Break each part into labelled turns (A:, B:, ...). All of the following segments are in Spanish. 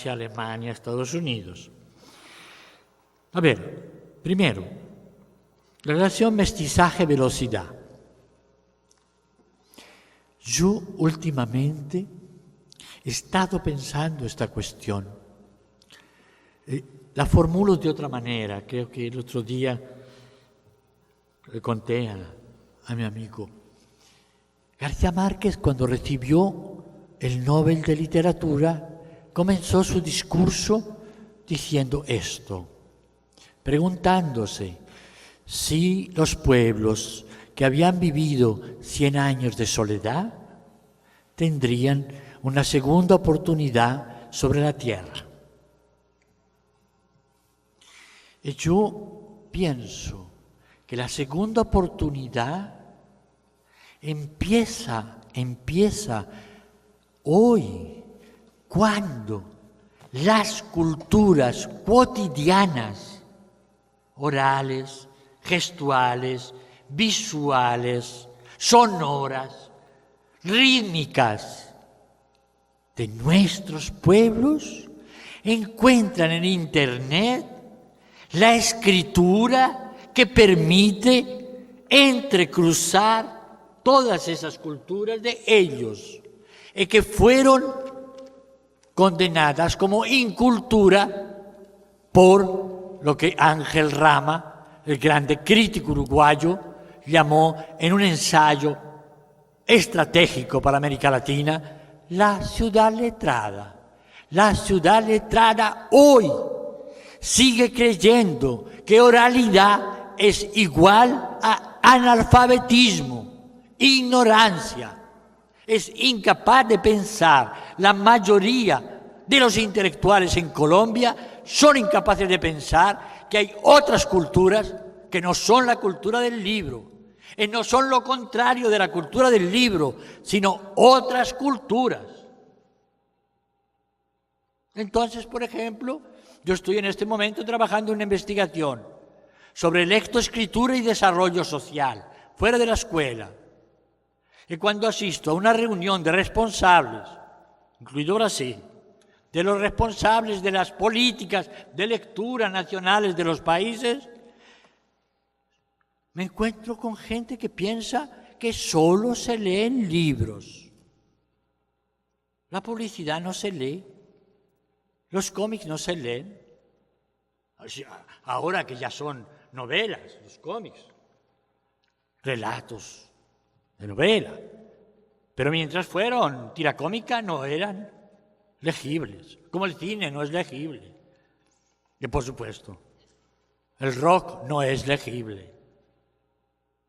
A: Alemania, Estados Unidos. A ver, primero, la relación mestizaje-velocidad. Yo últimamente he estado pensando esta cuestión. La formulo de otra manera. Creo que el otro día le conté a mi amigo. García Márquez, cuando recibió el Nobel de Literatura, comenzó su discurso diciendo esto, preguntándose si los pueblos que habían vivido 100 años de soledad tendrían una segunda oportunidad sobre la tierra. Y yo pienso que la segunda oportunidad empieza hoy, cuando las culturas cotidianas, orales, gestuales, visuales, sonoras, rítmicas de nuestros pueblos encuentran en Internet la escritura que permite entrecruzar todas esas culturas de ellos y que fueron condenadas como incultura por lo que Ángel Rama, el grande crítico uruguayo, llamó en un ensayo estratégico para América Latina la ciudad letrada. La ciudad letrada hoy sigue creyendo que oralidad es igual a analfabetismo, ignorancia. Es incapaz de pensar. La mayoría de los intelectuales en Colombia son incapaces de pensar que hay otras culturas que no son la cultura del libro, y no son lo contrario de la cultura del libro, sino otras culturas. Entonces, por ejemplo, yo estoy en este momento trabajando en una investigación sobre lectoescritura y desarrollo social, fuera de la escuela. Y cuando asisto a una reunión de responsables, incluido Brasil, de los responsables de las políticas de lectura nacionales de los países, me encuentro con gente que piensa que solo se leen libros. La publicidad no se lee, los cómics no se leen. Ahora que ya son novelas, los cómics, relatos de novela, pero mientras fueron tira cómica no eran legibles, como el cine no es legible. Y por supuesto, el rock no es legible.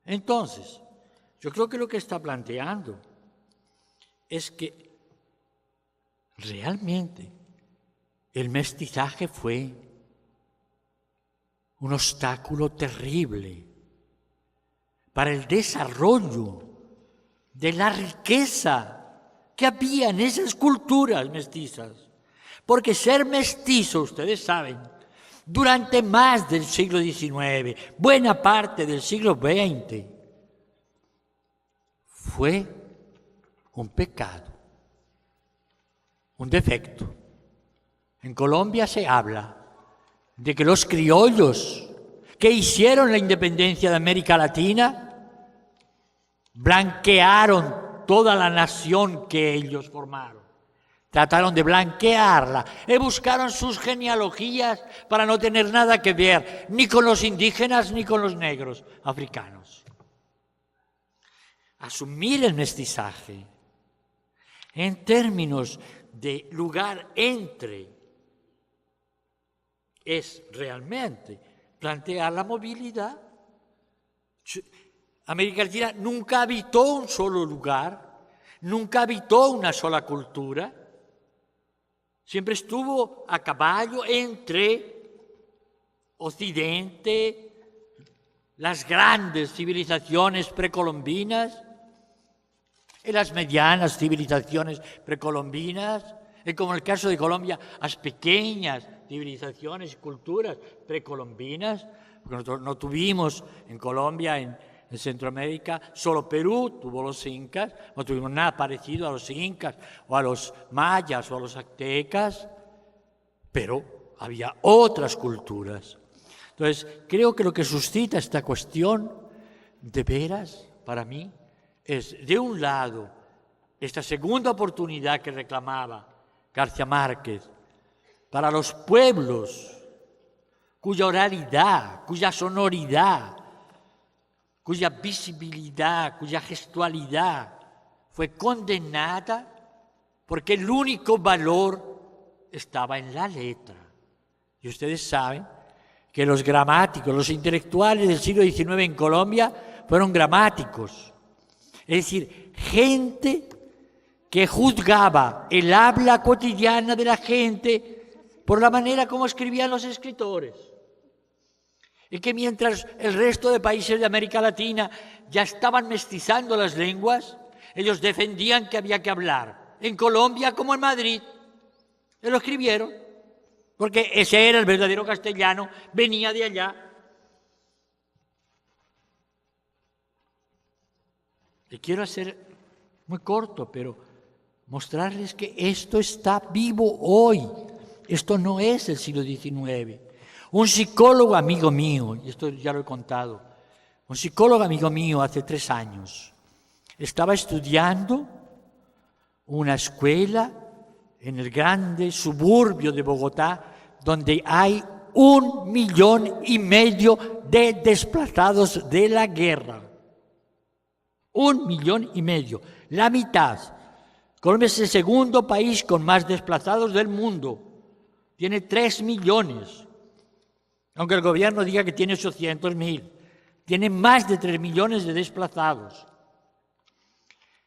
A: Entonces, yo creo que lo que está planteando es que realmente el mestizaje fue un obstáculo terrible para el desarrollo de la riqueza que había en esas culturas mestizas. Porque ser mestizo, ustedes saben, durante más del siglo XIX, buena parte del siglo XX, fue un pecado, un defecto. En Colombia se habla de que los criollos que hicieron la independencia de América Latina blanquearon toda la nación que ellos formaron. Trataron de blanquearla y buscaron sus genealogías para no tener nada que ver ni con los indígenas ni con los negros africanos. Asumir el mestizaje en términos de lugar entre es realmente plantear la movilidad. América Latina nunca habitó un solo lugar, nunca habitó una sola cultura, siempre estuvo a caballo entre Occidente, las grandes civilizaciones precolombinas y las medianas civilizaciones precolombinas, y como en el caso de Colombia, las pequeñas civilizaciones y culturas precolombinas, porque nosotros no tuvimos en Colombia, en Centroamérica, solo Perú tuvo los incas, no tuvimos nada parecido a los incas, o a los mayas, o a los aztecas. pero había otras culturas. Entonces, creo que lo que suscita esta cuestión, de veras, para mí, es, de un lado, esta segunda oportunidad que reclamaba García Márquez para los pueblos cuya oralidad, cuya sonoridad, cuya visibilidad, cuya gestualidad fue condenada porque el único valor estaba en la letra. Y ustedes saben que los gramáticos, los intelectuales del siglo XIX en Colombia fueron gramáticos. Es decir, gente que juzgaba el habla cotidiana de la gente por la manera como escribían los escritores. Y que mientras el resto de países de América Latina ya estaban mestizando las lenguas, ellos defendían que había que hablar, en Colombia como en Madrid. Y lo escribieron, porque ese era el verdadero castellano, venía de allá. Y quiero hacer muy corto, pero mostrarles que esto está vivo hoy. Esto no es el siglo XIX. Un psicólogo amigo mío, y esto ya lo he contado, un psicólogo amigo mío hace 3 años estaba estudiando una escuela en el grande suburbio de Bogotá donde hay 1,5 millones de desplazados de la guerra. 1,5 millones, la mitad. Colombia es el segundo país con más desplazados del mundo. Tiene 3 millones. Aunque el gobierno diga que tiene 800.000. Tiene más de 3 millones de desplazados.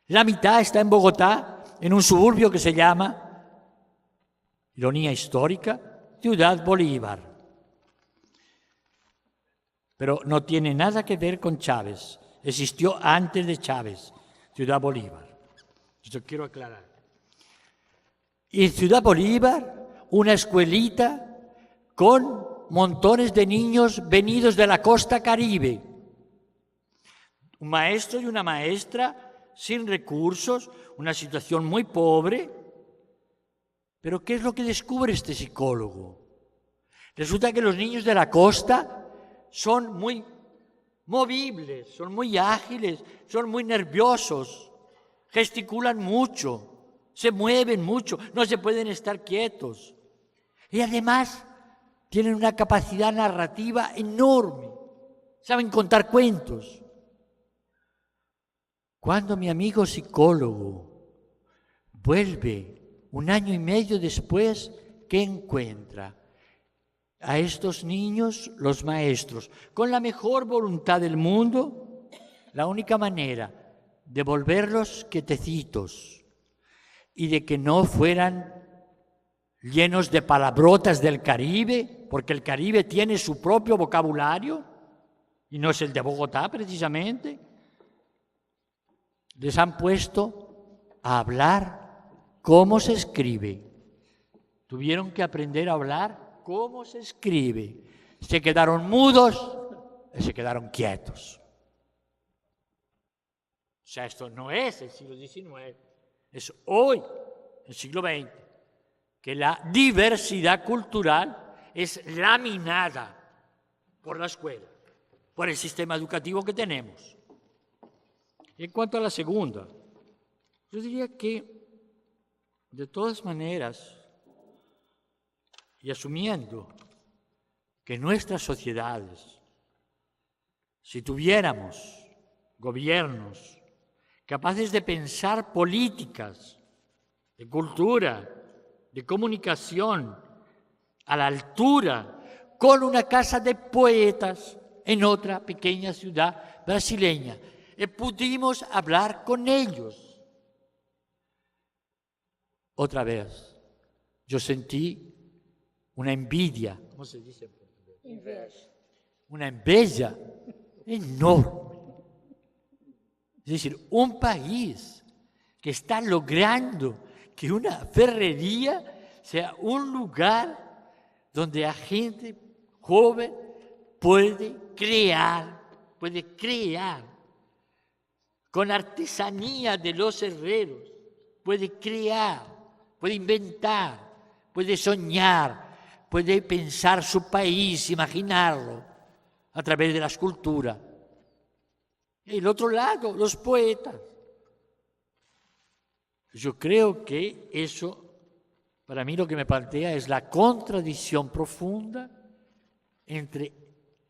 A: La mitad está en Bogotá, en un suburbio que se llama, ironía histórica, Ciudad Bolívar. Pero no tiene nada que ver con Chávez. Existió antes de Chávez, Ciudad Bolívar. Esto quiero aclarar. Y en Ciudad Bolívar, una escuelita con montones de niños venidos de la costa caribe. Un maestro y una maestra sin recursos, una situación muy pobre. Pero ¿qué es lo que descubre este psicólogo? Resulta que los niños de la costa son muy movibles, son muy ágiles, son muy nerviosos, gesticulan mucho, se mueven mucho, no se pueden estar quietos. Y además tienen una capacidad narrativa enorme, saben contar cuentos. Cuando mi amigo psicólogo vuelve 1 año y medio después, ¿qué encuentra? A estos niños, los maestros, con la mejor voluntad del mundo, la única manera de volverlos quietecitos y de que no fueran llenos de palabrotas del Caribe, porque el Caribe tiene su propio vocabulario y no es el de Bogotá precisamente, les han puesto a hablar cómo se escribe. Tuvieron que aprender a hablar cómo se escribe. Se quedaron mudos y se quedaron quietos. O sea, esto no es el siglo XIX, es hoy, el siglo XX, que la diversidad cultural es laminada por la escuela, por el sistema educativo que tenemos. En cuanto a la segunda, yo diría que, de todas maneras, y asumiendo que nuestras sociedades, si tuviéramos gobiernos capaces de pensar políticas de cultura, de comunicación, a la altura, con una casa de poetas en otra pequeña ciudad brasileña, pudimos hablar con ellos. Otra vez, yo sentí una envidia, ¿cómo se dice en portugués? Inveja. Una envidia enorme. Es decir, un país que está logrando que una ferrería sea un lugar donde la gente joven puede crear con artesanía de los herreros, puede crear, puede inventar, puede soñar, puede pensar su país, imaginarlo a través de la escultura. Y el otro lado, los poetas. Yo creo que eso, para mí lo que me plantea es la contradicción profunda entre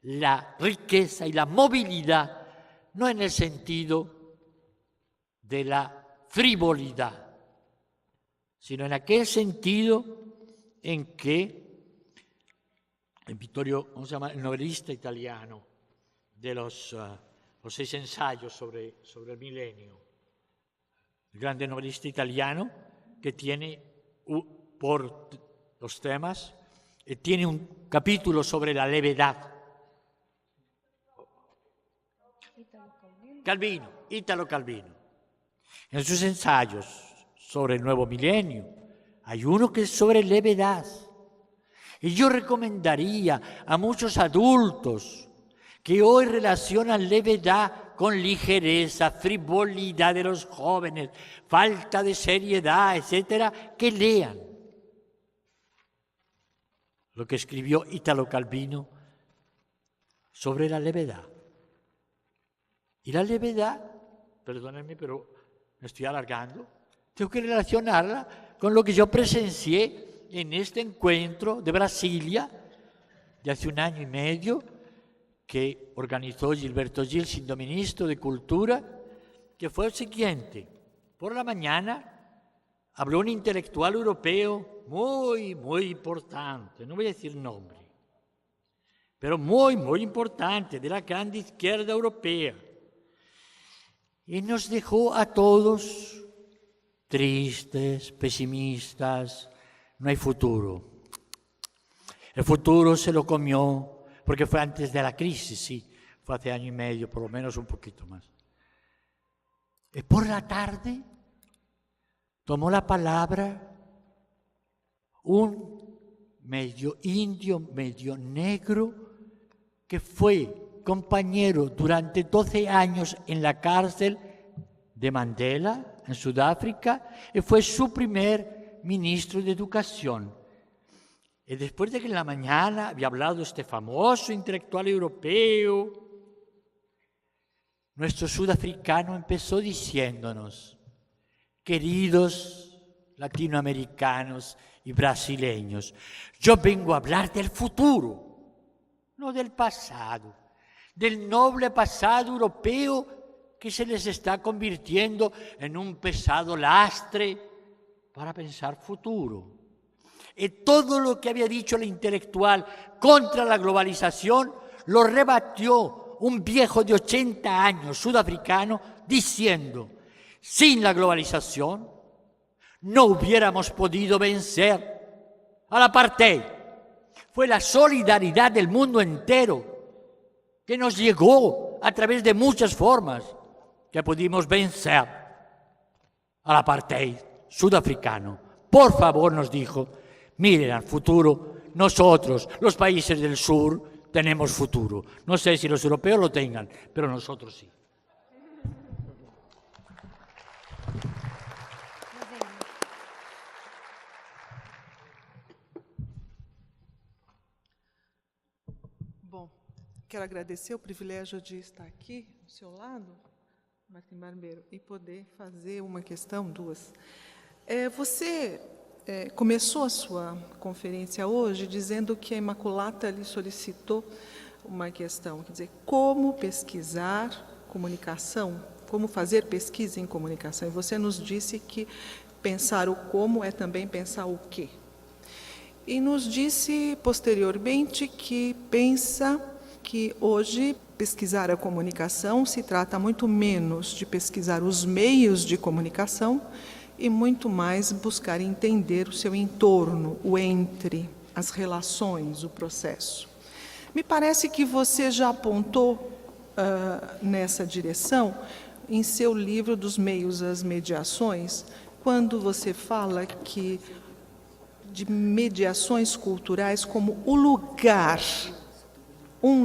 A: la riqueza y la movilidad, no en el sentido de la frivolidad, sino en aquel sentido en que Vittorio, ¿cómo se llama? El novelista italiano de los 6 ensayos sobre el milenio, el grande novelista italiano que tiene por los temas, tiene un capítulo sobre la levedad. Calvino, Italo Calvino. En sus ensayos sobre el nuevo milenio hay uno que es sobre levedad. Y yo recomendaría a muchos adultos que hoy relacionan levedad con ligereza, frivolidad de los jóvenes, falta de seriedad, etcétera, que lean lo que escribió Italo Calvino sobre la levedad. Y la levedad, perdónenme, pero me estoy alargando, tengo que relacionarla con lo que yo presencié en este encuentro de Brasilia de hace 1 año y medio, que organizó Gilberto Gil, siendo ministro de Cultura, que fue el siguiente. Por la mañana habló un intelectual europeo muy, muy importante, no voy a decir nombre, pero muy, muy importante, de la grande izquierda europea. Y nos dejó a todos tristes, pesimistas, no hay futuro. El futuro se lo comió, porque fue antes de la crisis, sí, fue hace 1 año y medio, por lo menos un poquito más. Y por la tarde tomó la palabra un medio indio, medio negro, que fue compañero durante 12 años en la cárcel de Mandela, en Sudáfrica, y fue su primer ministro de Educación. Y después de que en la mañana había hablado este famoso intelectual europeo, nuestro sudafricano empezó diciéndonos: queridos latinoamericanos y brasileños, yo vengo a hablar del futuro, no del pasado, del noble pasado europeo que se les está convirtiendo en un pesado lastre para pensar futuro. Y todo lo que había dicho el intelectual contra la globalización lo rebatió un viejo de 80 años sudafricano diciendo: sin la globalización no hubiéramos podido vencer al apartheid. Fue la solidaridad del mundo entero que nos llegó a través de muchas formas que pudimos vencer al apartheid sudafricano. Por favor, nos dijo, miren al futuro, nosotros, los países del sur, tenemos futuro. No sé si los europeos lo tengan, pero nosotros sí.
B: Bom, quero agradecer o privilégio de estar aqui ao seu lado, Martim Barbeiro, e poder fazer uma questão, 2. Você começou a sua conferência hoje dizendo que a Imaculata lhe solicitou uma questão, quer dizer, como pesquisar comunicação, como fazer pesquisa em comunicação. E você nos disse que pensar o como é também pensar o quê. E nos disse posteriormente que pensa que hoje pesquisar a comunicação se trata muito menos de pesquisar os meios de comunicação e muito mais buscar entender o seu entorno, o entre, as relações, o processo. Me parece que você já apontou nessa direção em seu livro Dos Meios às Mediações, quando você fala que de mediações culturais como o lugar, um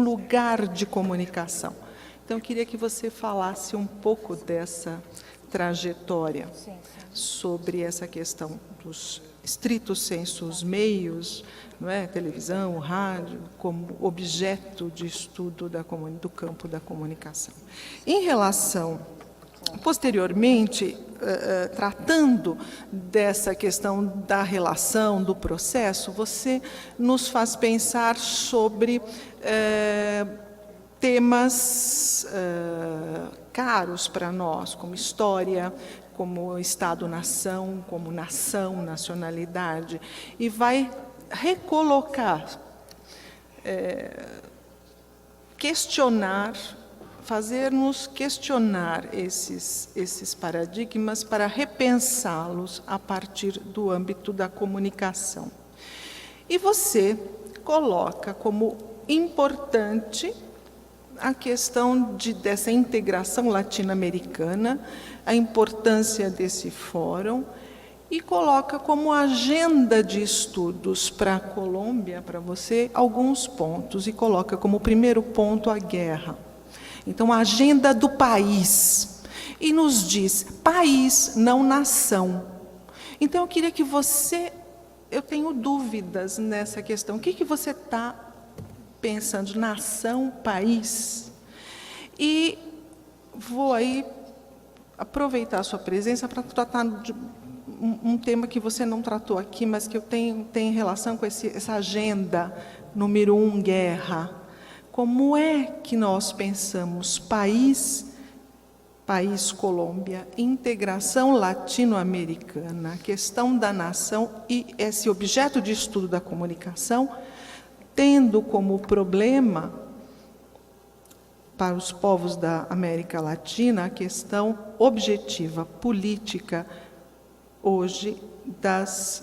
B: lugar de comunicação. Então, eu queria que você falasse um pouco dessa trajetória sobre essa questão dos estrito sensu, os meios, não é? Televisão, rádio, como objeto de estudo do campo da comunicação. Em relação, posteriormente, tratando dessa questão da relação, do processo, você nos faz pensar sobre temas caros para nós, como história, como Estado-nação, como nação, nacionalidade, e vai recolocar, questionar, fazer-nos questionar esses paradigmas para repensá-los a partir do âmbito da comunicação. E você coloca como importante a questão dessa integração latino-americana, a importância desse fórum, e coloca como agenda de estudos para a Colômbia, para você, alguns pontos, e coloca como primeiro ponto a guerra. Então, a agenda do país. E nos diz, país, não nação. Então, eu queria que você... Eu tenho dúvidas nessa questão. O que você está pensando? Nação, país? E vou aí aproveitar a sua presença para tratar de um tema que você não tratou aqui, mas que eu tenho relação com essa agenda número 1, guerra. Como é que nós pensamos país Colômbia, integração latino-americana, questão da nação e esse objeto de estudo da comunicação, tendo como problema para os povos da América Latina a questão objetiva, política, hoje,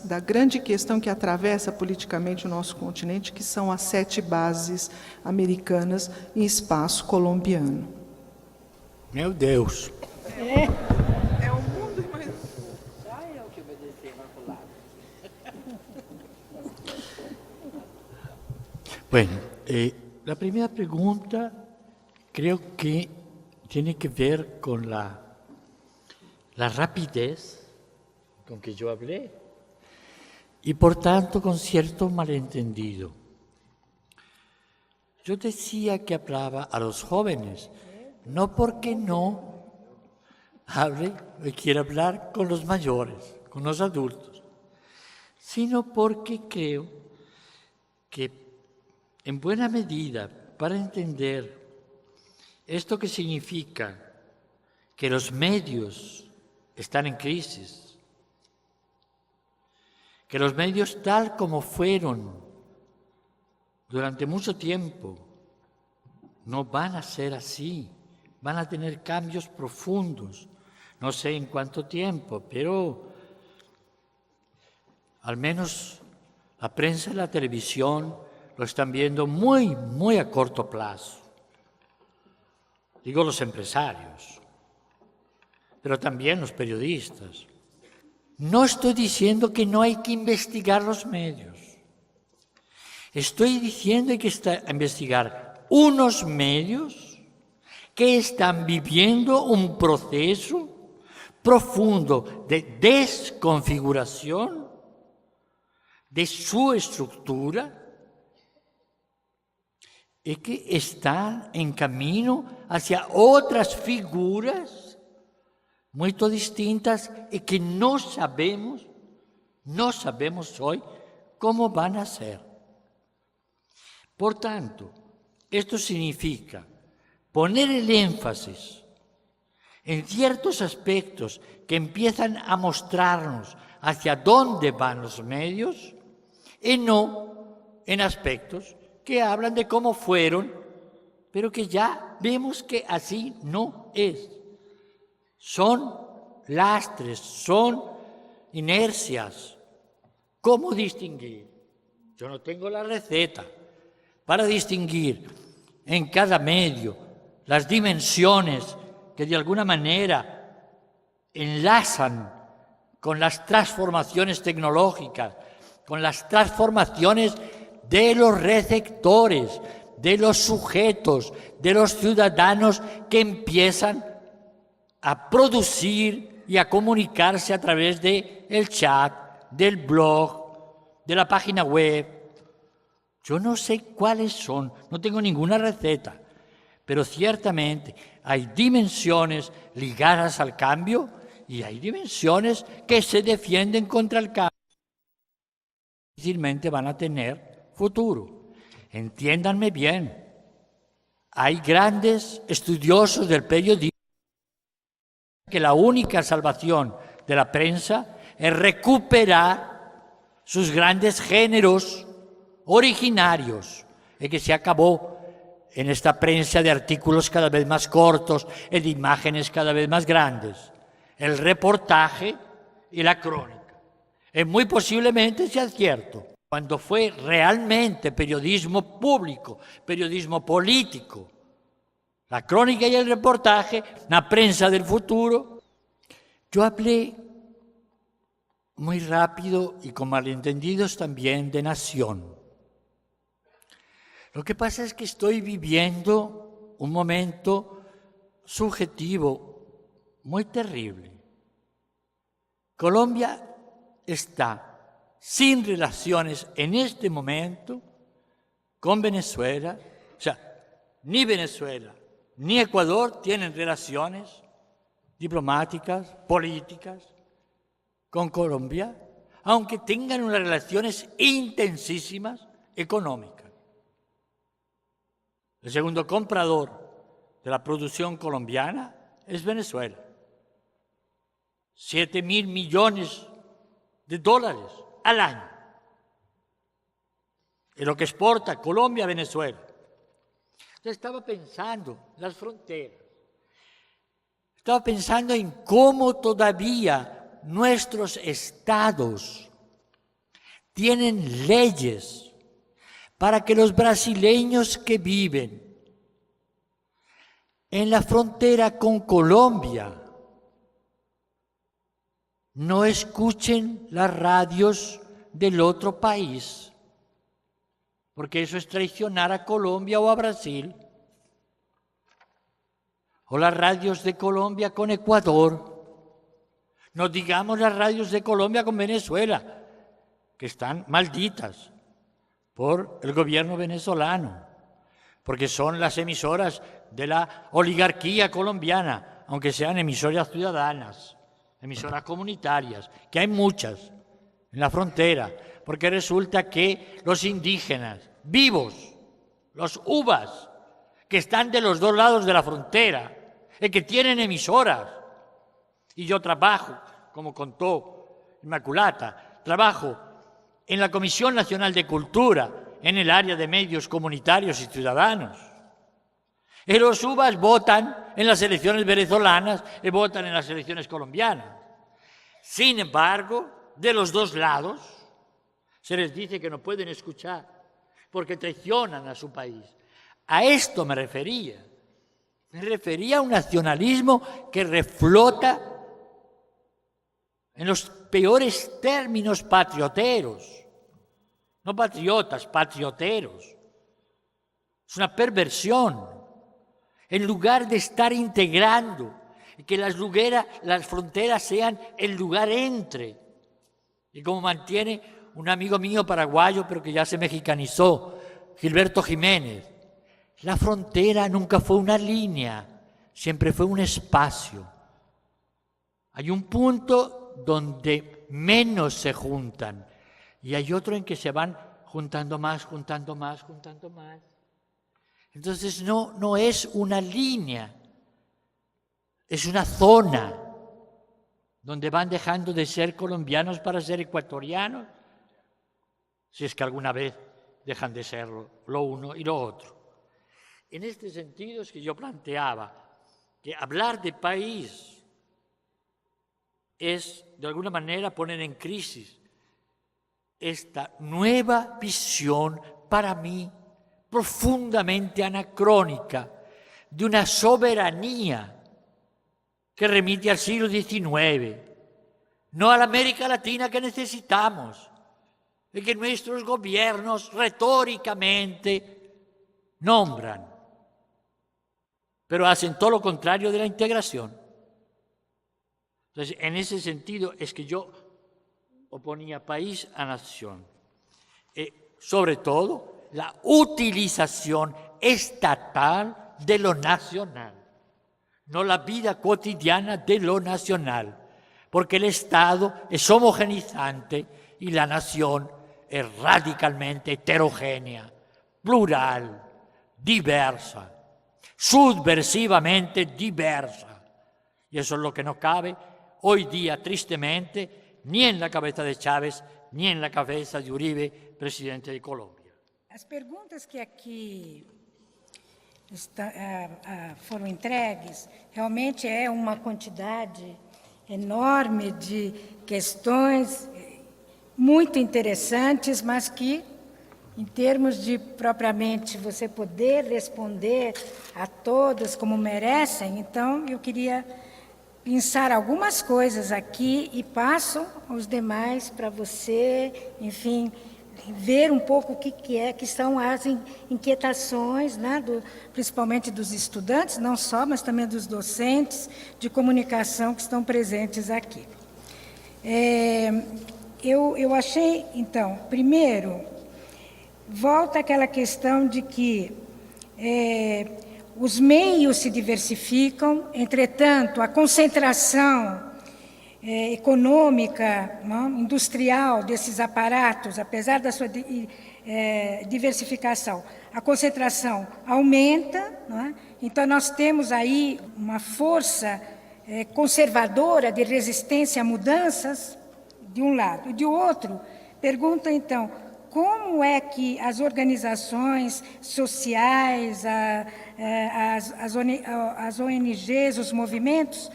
B: da grande questão que atravessa politicamente o nosso continente, que são as 7 bases americanas em espaço colombiano.
A: Meu Deus!
B: É o mundo, mas...
A: Bueno, la primera pregunta creo que tiene que ver con la rapidez con que yo hablé y por tanto con cierto malentendido. Yo decía que hablaba a los jóvenes, no porque no hable y quiera hablar con los mayores, con los adultos, sino porque creo que en buena medida para entender esto que significa que los medios están en crisis, que los medios tal como fueron durante mucho tiempo no van a ser así, van a tener cambios profundos, no sé en cuánto tiempo, pero al menos la prensa y la televisión lo están viendo muy, muy a corto plazo. Digo los empresarios, pero también los periodistas. No estoy diciendo que no hay que investigar los medios. Estoy diciendo que hay que investigar unos medios que están viviendo un proceso profundo de desconfiguración de su estructura y que están en camino hacia otras figuras muy distintas y que no sabemos hoy cómo van a ser. Por tanto, esto significa poner el énfasis en ciertos aspectos que empiezan a mostrarnos hacia dónde van los medios y no en aspectos que hablan de cómo fueron, pero que ya vemos que así no es. Son lastres, son inercias. ¿Cómo distinguir? Yo no tengo la receta para distinguir en cada medio las dimensiones que de alguna manera enlazan con las transformaciones tecnológicas, con las transformaciones de los receptores, de los sujetos, de los ciudadanos que empiezan a producir y a comunicarse a través del chat, del blog, de la página web. Yo no sé cuáles son, no tengo ninguna receta, pero ciertamente hay dimensiones ligadas al cambio y hay dimensiones que se defienden contra el cambio. Difícilmente van a tener futuro. Entiéndanme bien. Hay grandes estudiosos del periodismo que la única salvación de la prensa es recuperar sus grandes géneros originarios, y que se acabó en esta prensa de artículos cada vez más cortos y de imágenes cada vez más grandes, el reportaje y la crónica. Y muy posiblemente sea cierto. Cuando fue realmente periodismo público, periodismo político, la crónica y el reportaje, la prensa del futuro. Yo hablé muy rápido y con malentendidos también de nación. Lo que pasa es que estoy viviendo un momento subjetivo muy terrible. Colombia está sin relaciones en este momento con Venezuela, o sea, ni Venezuela ni Ecuador tienen relaciones diplomáticas, políticas con Colombia, aunque tengan unas relaciones intensísimas económicas. El segundo comprador de la producción colombiana es Venezuela. 7.000 millones de dólares al año. Es lo que exporta Colombia a Venezuela. Yo estaba pensando en las fronteras. Estaba pensando en cómo todavía nuestros estados tienen leyes para que los brasileños que viven en la frontera con Colombia no escuchen las radios del otro país, porque eso es traicionar a Colombia o a Brasil, o las radios de Colombia con Ecuador, no digamos las radios de Colombia con Venezuela, que están malditas por el gobierno venezolano, porque son las emisoras de la oligarquía colombiana, aunque sean emisoras ciudadanas, emisoras comunitarias, que hay muchas en la frontera, porque resulta que los indígenas vivos, los uvas, que están de los dos lados de la frontera, y que tienen emisoras, y yo trabajo, como contó Inmaculata, trabajo en la Comisión Nacional de Cultura, en el área de medios comunitarios y ciudadanos. Y los uvas votan en las elecciones venezolanas y votan en las elecciones colombianas. Sin embargo, de los dos lados se les dice que no pueden escuchar porque traicionan a su país. A esto me refería. Me refería a un nacionalismo que reflota en los peores términos patrioteros. No patriotas, patrioteros. Es una perversión. En lugar de estar integrando y que las fronteras sean el lugar entre. Y como mantiene un amigo mío paraguayo, pero que ya se mexicanizó, Gilberto Jiménez, la frontera nunca fue una línea, siempre fue un espacio. Hay un punto donde menos se juntan y hay otro en que se van juntando más, juntando más, juntando más. Entonces no es una línea, es una zona donde van dejando de ser colombianos para ser ecuatorianos, si es que alguna vez dejan de serlo lo uno y lo otro. En este sentido es que yo planteaba que hablar de país es, de alguna manera, poner en crisis esta nueva visión, para mí, profundamente anacrónica, de una soberanía que remite al siglo XIX, no a la América Latina que necesitamos, y que nuestros gobiernos retóricamente nombran, pero hacen todo lo contrario de la integración. Entonces, en ese sentido es que yo oponía país a nación. Y sobre todo, la utilización estatal de lo nacional, no la vida cotidiana de lo nacional, porque el Estado es homogenizante y la nación es radicalmente heterogénea, plural, diversa, subversivamente diversa. Y eso es lo que no cabe hoy día, tristemente, ni en la cabeza de Chávez, ni en la cabeza de Uribe, presidente de Colômbia.
C: As perguntas que aqui foram entregues, realmente é uma quantidade enorme de questões muito interessantes, mas que, em termos de propriamente você poder responder a todas como merecem, então eu queria pensar algumas coisas aqui e passo os demais para você, enfim, ver um pouco o que são as inquietações, né, principalmente dos estudantes, não só, mas também dos docentes de comunicação que estão presentes aqui. Eu achei, então, primeiro, volta àquela questão de que os meios se diversificam, entretanto, a concentração econômica, não, industrial desses aparatos, apesar da sua diversificação, a concentração aumenta, não é? Então nós temos aí uma força conservadora de resistência a mudanças, de um lado. E de outro, pergunta então, como é que as organizações sociais, as ONGs, os movimentos,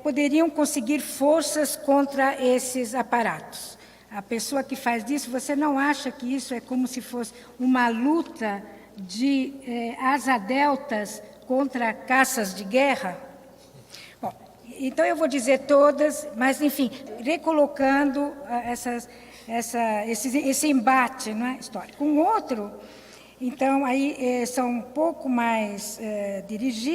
C: poderiam conseguir forças contra esses aparatos? A pessoa que faz isso, você não acha que isso é como se fosse uma luta de asa deltas contra caças de guerra? Bom, então eu vou dizer todas, mas enfim, recolocando esse embate, não é, histórico. Um outro, então, aí são um pouco mais dirigidos.